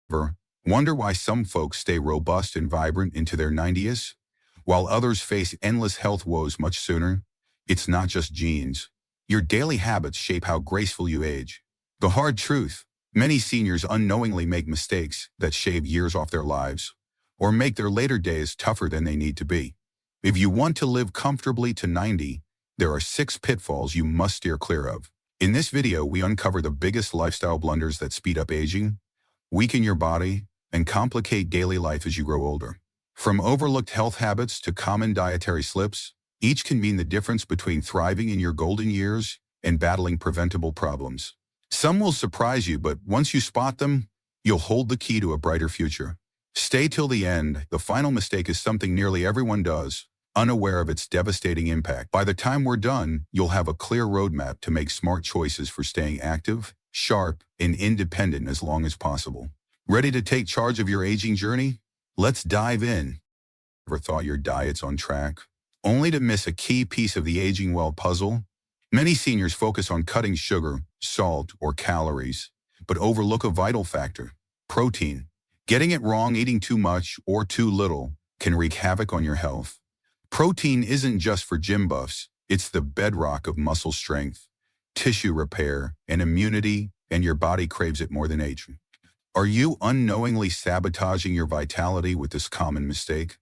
Ever wonder why some folks stay robust and vibrant into their 90s, while others face endless health woes much sooner? It's not just genes. Your daily habits shape how graceful you age. The hard truth: many seniors unknowingly make mistakes that shave years off their lives, or make their later days tougher than they need to be. If you want to live comfortably to 90, there are 6 pitfalls you must steer clear of. In this video, we uncover the biggest lifestyle blunders that speed up aging, weaken your body, and complicate daily life as you grow older. From overlooked health habits to common dietary slips, each can mean the difference between thriving in your golden years and battling preventable problems. Some will surprise you, but once you spot them, you'll hold the key to a brighter future. Stay till the end. The final mistake is something nearly everyone does, unaware of its devastating impact. By the time we're done, you'll have a clear roadmap to make smart choices for staying active, sharp, and independent as long as possible. Ready to take charge of your aging journey? Let's dive in. Ever thought your diet's on track, only to miss a key piece of the aging well puzzle? Many seniors focus on cutting sugar, salt, or calories, but overlook a vital factor: protein. Getting it wrong, eating too much or too little, can wreak havoc on your health. Protein isn't just for gym buffs. It's the bedrock of muscle strength, tissue repair, and immunity, and your body craves it more than age. Are you unknowingly sabotaging your vitality with this common mistake?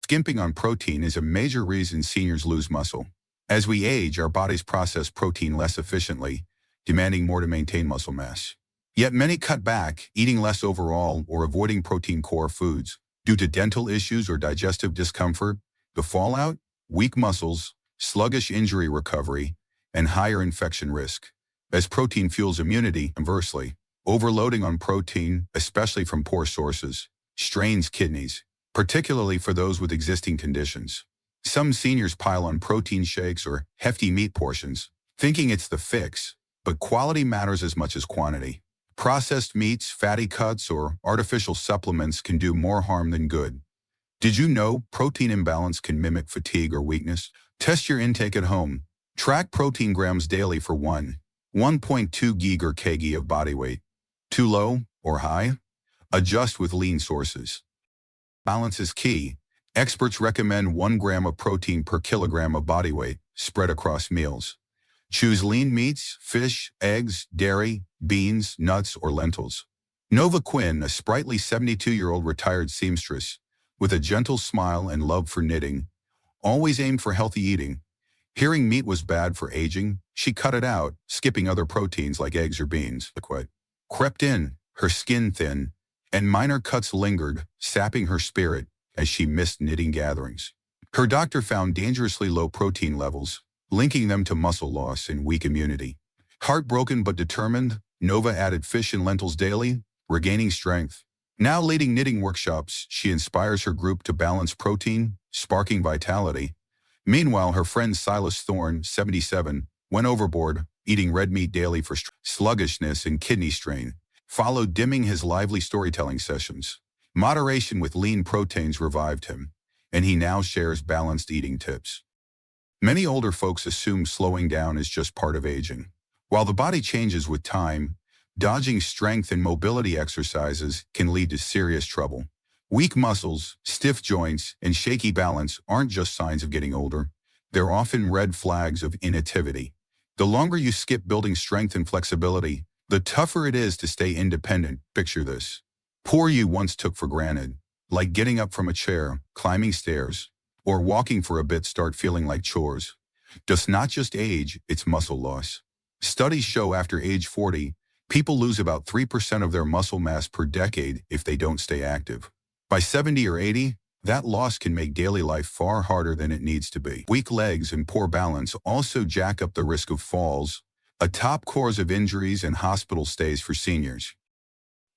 Skimping on protein is a major reason seniors lose muscle. As we age, our bodies process protein less efficiently, demanding more to maintain muscle mass. Yet many cut back, eating less overall or avoiding protein core foods due to dental issues or digestive discomfort. The fallout: weak muscles, sluggish injury recovery, and higher infection risk. As protein fuels immunity, conversely, overloading on protein, especially from poor sources, strains kidneys, particularly for those with existing conditions. Some seniors pile on protein shakes or hefty meat portions, thinking it's the fix, but quality matters as much as quantity. Processed meats, fatty cuts, or artificial supplements can do more harm than good. Did you know protein imbalance can mimic fatigue or weakness? Test your intake at home. Track protein grams daily for 1.2 g or kg of body weight. Too low or high? Adjust with lean sources. Balance is key. Experts recommend 1 gram of protein per kilogram of body weight, spread across meals. Choose lean meats, fish, eggs, dairy, beans, nuts, or lentils. Nova Quinn, a sprightly 72-year-old retired seamstress with a gentle smile and love for knitting, always aimed for healthy eating. Hearing meat was bad for aging, she cut it out, skipping other proteins like eggs or beans. Crept in, her skin thin, and minor cuts lingered, sapping her spirit as she missed knitting gatherings. Her doctor found dangerously low protein levels, linking them to muscle loss and weak immunity. Heartbroken but determined, Nova added fish and lentils daily, regaining strength. Now leading knitting workshops, she inspires her group to balance protein, sparking vitality. Meanwhile, her friend Silas Thorne, 77, went overboard, eating red meat daily for sluggishness and kidney strain, followed dimming his lively storytelling sessions. Moderation with lean proteins revived him, and he now shares balanced eating tips. Many older folks assume slowing down is just part of aging. While the body changes with time, dodging strength and mobility exercises can lead to serious trouble. Weak muscles, stiff joints, and shaky balance aren't just signs of getting older. They're often red flags of inactivity. The longer you skip building strength and flexibility, the tougher it is to stay independent. Picture this: poor you once took for granted, like getting up from a chair, climbing stairs, or walking for a bit, start feeling like chores. Does not just age, it's muscle loss. Studies show after age 40, people lose about 3% of their muscle mass per decade if they don't stay active. By 70 or 80, that loss can make daily life far harder than it needs to be. Weak legs and poor balance also jack up the risk of falls, a top cause of injuries and hospital stays for seniors.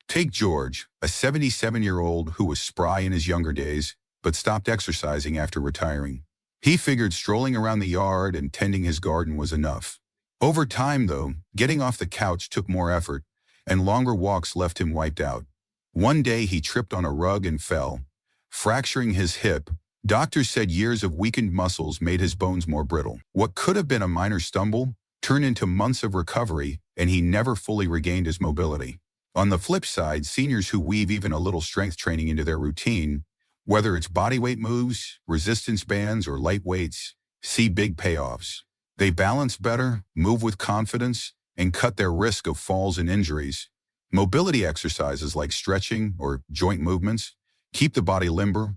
Take George, a 77-year-old who was spry in his younger days, but stopped exercising after retiring. He figured strolling around the yard and tending his garden was enough. Over time, though, getting off the couch took more effort, and longer walks left him wiped out. One day he tripped on a rug and fell, fracturing his hip. Doctors said years of weakened muscles made his bones more brittle. What could have been a minor stumble turned into months of recovery, and he never fully regained his mobility. On the flip side, seniors who weave even a little strength training into their routine, whether it's bodyweight moves, resistance bands, or light weights, see big payoffs. They balance better, move with confidence, and cut their risk of falls and injuries. Mobility exercises like stretching or joint movements keep the body limber.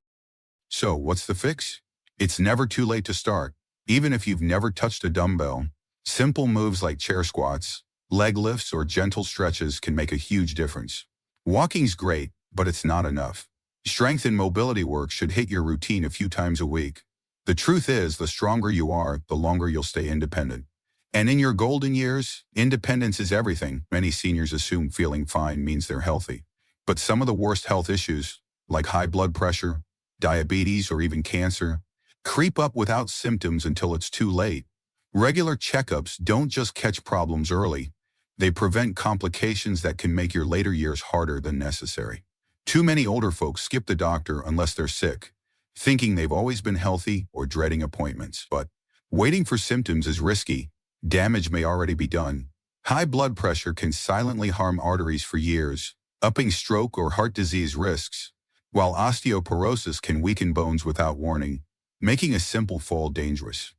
So, what's the fix? It's never too late to start. Even if you've never touched a dumbbell, simple moves like chair squats, leg lifts, or gentle stretches can make a huge difference. Walking's great, but it's not enough. Strength and mobility work should hit your routine a few times a week. The truth is, the stronger you are, the longer you'll stay independent. And in your golden years, independence is everything. Many seniors assume feeling fine means they're healthy. But some of the worst health issues, like high blood pressure, diabetes, or even cancer, creep up without symptoms until it's too late. Regular checkups don't just catch problems early. They prevent complications that can make your later years harder than necessary. Too many older folks skip the doctor unless they're sick, thinking they've always been healthy or dreading appointments. But waiting for symptoms is risky. Damage may already be done. High blood pressure can silently harm arteries for years, upping stroke or heart disease risks, while osteoporosis can weaken bones without warning, making a simple fall dangerous.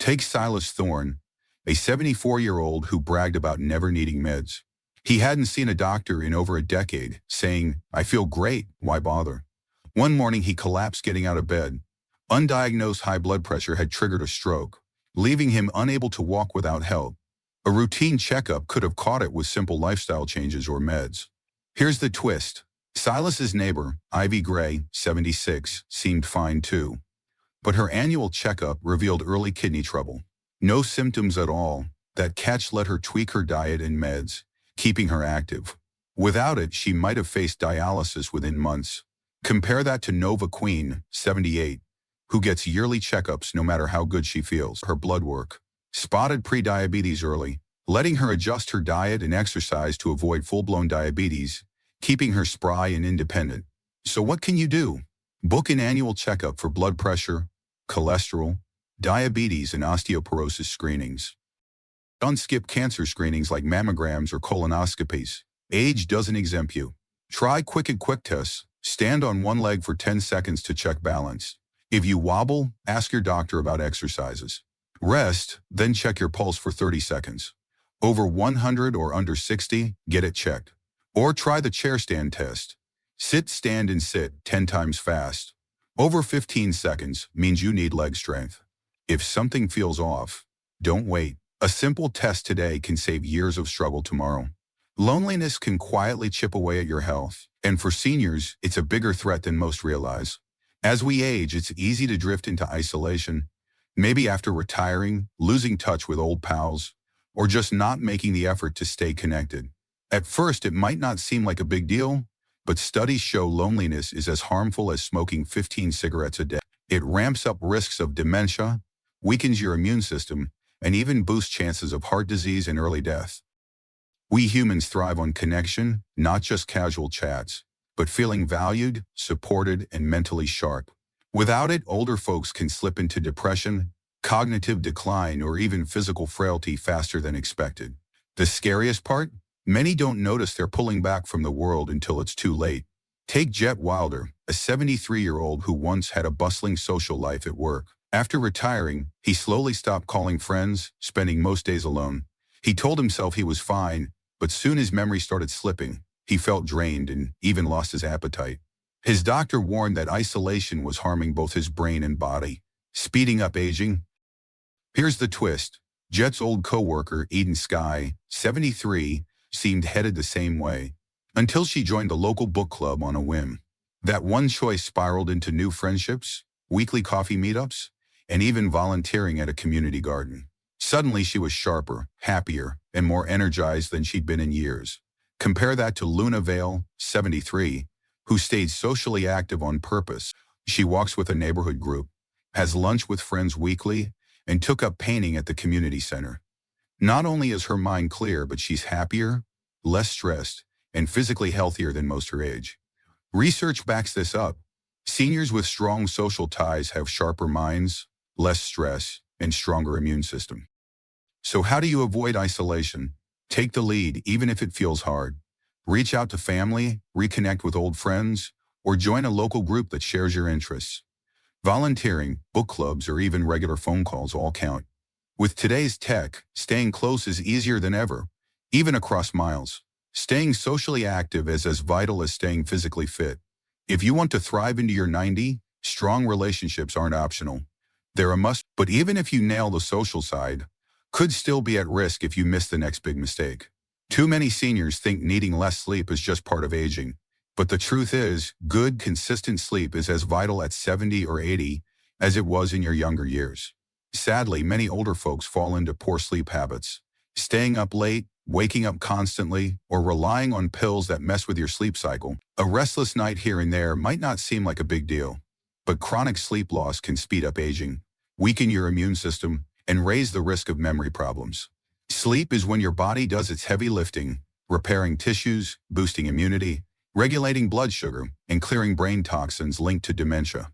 Take Silas Thorne, a 74-year-old who bragged about never needing meds. He hadn't seen a doctor in over a decade, saying, "I feel great, why bother?" One morning he collapsed getting out of bed. Undiagnosed high blood pressure had triggered a stroke, leaving him unable to walk without help. A routine checkup could have caught it with simple lifestyle changes or meds. Here's the twist. Silas's neighbor, Ivy Gray, 76, seemed fine too. But her annual checkup revealed early kidney trouble. No symptoms at all. That catch let her tweak her diet and meds, keeping her active. Without it, she might have faced dialysis within months. Compare that to Nova Queen, 78, who gets yearly checkups no matter how good she feels. Her blood work spotted prediabetes early, letting her adjust her diet and exercise to avoid full-blown diabetes, keeping her spry and independent. So what can you do? Book an annual checkup for blood pressure, cholesterol, diabetes, and osteoporosis screenings. Don't skip cancer screenings like mammograms or colonoscopies. Age doesn't exempt you. Try quick tests. Stand on one leg for 10 seconds to check balance. If you wobble, ask your doctor about exercises. Rest, then check your pulse for 30 seconds. Over 100 or under 60, get it checked. Or try the chair stand test. Sit, stand, and sit 10 times fast. Over 15 seconds means you need leg strength. If something feels off, don't wait. A simple test today can save years of struggle tomorrow. Loneliness can quietly chip away at your health, and for seniors, it's a bigger threat than most realize. As we age, it's easy to drift into isolation, maybe after retiring, losing touch with old pals, or just not making the effort to stay connected. At first, it might not seem like a big deal, but studies show loneliness is as harmful as smoking 15 cigarettes a day. It ramps up risks of dementia, weakens your immune system, and even boosts chances of heart disease and early death. We humans thrive on connection, not just casual chats, but feeling valued, supported, and mentally sharp. Without it, older folks can slip into depression, cognitive decline, or even physical frailty faster than expected. The scariest part? Many don't notice they're pulling back from the world until it's too late. Take Jet Wilder, a 73-year-old who once had a bustling social life at work. After retiring, he slowly stopped calling friends, spending most days alone. He told himself he was fine, but soon his memory started slipping. He felt drained and even lost his appetite. His doctor warned that isolation was harming both his brain and body, speeding up aging. Here's the twist. Jet's old coworker, Eden Sky, 73, seemed headed the same way, until she joined the local book club on a whim. That one choice spiraled into new friendships, weekly coffee meetups, and even volunteering at a community garden. Suddenly she was sharper, happier, and more energized than she'd been in years. Compare that to Luna Vale, 73, who stayed socially active on purpose. She walks with a neighborhood group, has lunch with friends weekly, and took up painting at the community center. Not only is her mind clear, but she's happier, less stressed, and physically healthier than most her age. Research backs this up. Seniors with strong social ties have sharper minds, less stress, and stronger immune system. So how do you avoid isolation? Take the lead, even if it feels hard. Reach out to family, reconnect with old friends, or join a local group that shares your interests. Volunteering, book clubs, or even regular phone calls all count. With today's tech, staying close is easier than ever, even across miles. Staying socially active is as vital as staying physically fit. If you want to thrive into your 90, strong relationships aren't optional. They're a must, but even if you nail the social side, could still be at risk if you miss the next big mistake. Too many seniors think needing less sleep is just part of aging. But the truth is, good, consistent sleep is as vital at 70 or 80 as it was in your younger years. Sadly, many older folks fall into poor sleep habits. Staying up late, waking up constantly, or relying on pills that mess with your sleep cycle. A restless night here and there might not seem like a big deal, but chronic sleep loss can speed up aging, weaken your immune system, and raise the risk of memory problems. Sleep is when your body does its heavy lifting, repairing tissues, boosting immunity, regulating blood sugar, and clearing brain toxins linked to dementia.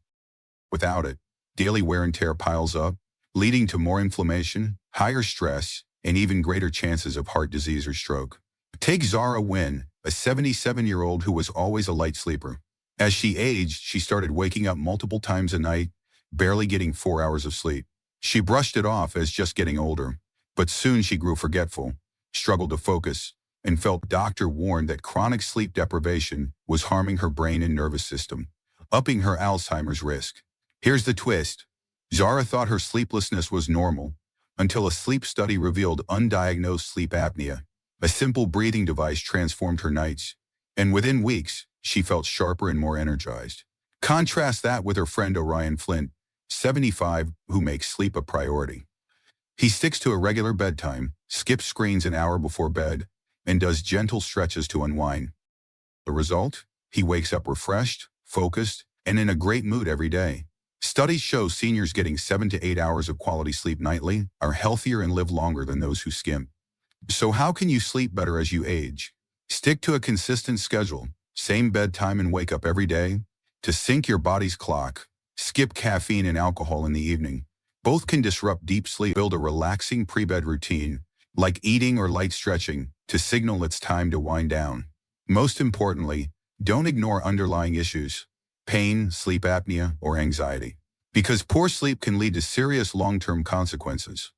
Without it, daily wear and tear piles up, leading to more inflammation, higher stress, and even greater chances of heart disease or stroke. Take Zara Wynn, a 77-year-old who was always a light sleeper. As she aged, she started waking up multiple times a night, barely getting 4 hours of sleep. She brushed it off as just getting older, but soon she grew forgetful, struggled to focus, and felt doctor warned that chronic sleep deprivation was harming her brain and nervous system, upping her Alzheimer's risk. Here's the twist. Zara thought her sleeplessness was normal, until a sleep study revealed undiagnosed sleep apnea. A simple breathing device transformed her nights, and within weeks, she felt sharper and more energized. Contrast that with her friend Orion Flint, 75, who makes sleep a priority. He sticks to a regular bedtime, skips screens an hour before bed, and does gentle stretches to unwind. The result? He wakes up refreshed, focused, and in a great mood every day. Studies show seniors getting 7 to 8 hours of quality sleep nightly are healthier and live longer than those who skimp. So how can you sleep better as you age? Stick to a consistent schedule, same bedtime and wake up every day, to sync your body's clock. Skip caffeine and alcohol in the evening. Both can disrupt deep sleep. Build a relaxing pre-bed routine, like eating or light stretching, to signal it's time to wind down. Most importantly, don't ignore underlying issues, pain, sleep apnea, or anxiety, because poor sleep can lead to serious long-term consequences.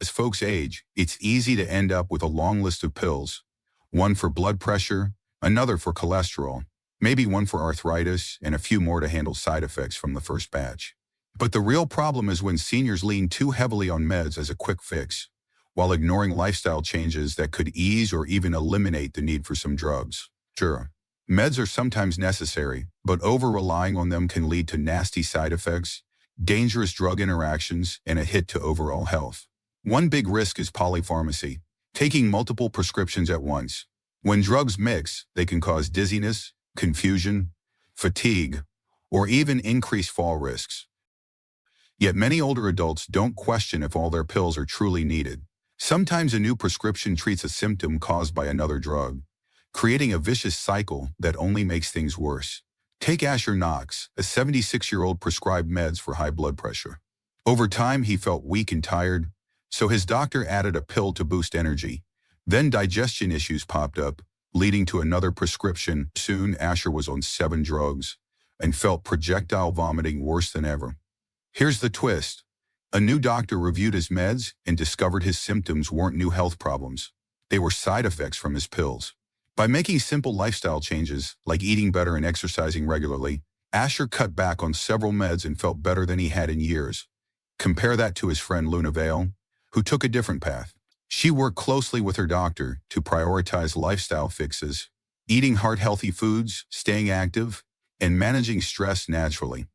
As folks age, it's easy to end up with a long list of pills, one for blood pressure, another for cholesterol, maybe one for arthritis, and a few more to handle side effects from the first batch. But the real problem is when seniors lean too heavily on meds as a quick fix, while ignoring lifestyle changes that could ease or even eliminate the need for some drugs. Sure, meds are sometimes necessary, but over-relying on them can lead to nasty side effects, dangerous drug interactions, and a hit to overall health. One big risk is polypharmacy, taking multiple prescriptions at once. When drugs mix, they can cause dizziness, confusion, fatigue, or even increased fall risks. Yet many older adults don't question if all their pills are truly needed. Sometimes a new prescription treats a symptom caused by another drug, creating a vicious cycle that only makes things worse. Take Asher Knox, a 76-year-old prescribed meds for high blood pressure. Over time, he felt weak and tired, so his doctor added a pill to boost energy. Then digestion issues popped up, leading to another prescription. Soon, Asher was on 7 drugs and felt projectile vomiting worse than ever. Here's the twist. A new doctor reviewed his meds and discovered his symptoms weren't new health problems. They were side effects from his pills. By making simple lifestyle changes, like eating better and exercising regularly, Asher cut back on several meds and felt better than he had in years. Compare that to his friend Luna Vale, who took a different path. She worked closely with her doctor to prioritize lifestyle fixes, eating heart-healthy foods, staying active, and managing stress naturally.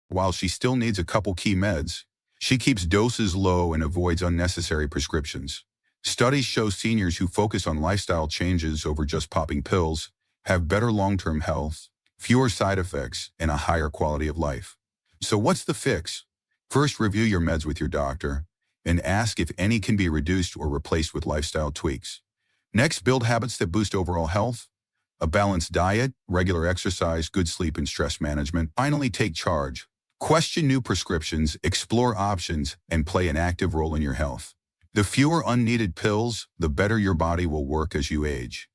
While she still needs a couple key meds, she keeps doses low and avoids unnecessary prescriptions. Studies show seniors who focus on lifestyle changes over just popping pills have better long-term health, fewer side effects, and a higher quality of life. So what's the fix? First, review your meds with your doctor and ask if any can be reduced or replaced with lifestyle tweaks. Next, build habits that boost overall health, a balanced diet, regular exercise, good sleep, and stress management. Finally, take charge. Question new prescriptions, explore options, and play an active role in your health. The fewer unneeded pills, the better your body will work as you age.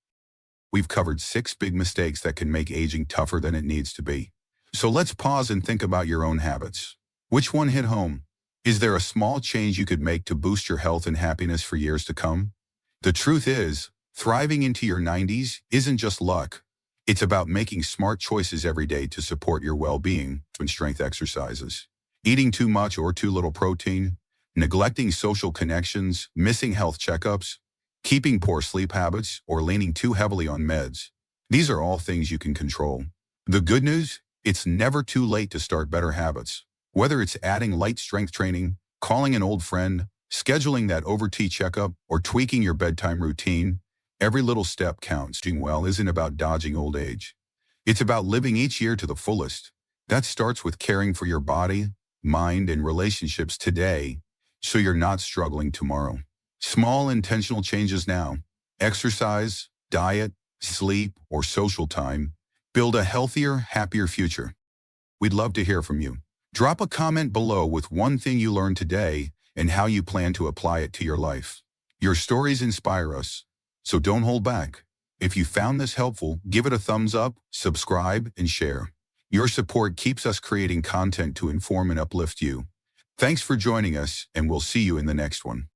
we've covered 6 big mistakes that can make aging tougher than it needs to be. So let's pause and think about your own habits. Which one hit home? Is there a small change you could make to boost your health and happiness for years to come? The truth is, thriving into your 90s isn't just luck. It's about making smart choices every day to support your well-being and strength exercises. Eating too much or too little protein, neglecting social connections, missing health checkups, keeping poor sleep habits, or leaning too heavily on meds. These are all things you can control. The good news? It's never too late to start better habits. Whether it's adding light strength training, calling an old friend, scheduling that over-tea checkup, or tweaking your bedtime routine, every little step counts. Doing well isn't about dodging old age. It's about living each year to the fullest. That starts with caring for your body, mind, and relationships today, so you're not struggling tomorrow. Small intentional changes now, exercise, diet, sleep, or social time, build a healthier, happier future. We'd love to hear from you. Drop a comment below with one thing you learned today and how you plan to apply it to your life. Your stories inspire us, so don't hold back. If you found this helpful, give it a thumbs up, subscribe, and share. Your support keeps us creating content to inform and uplift you. Thanks for joining us, and we'll see you in the next one.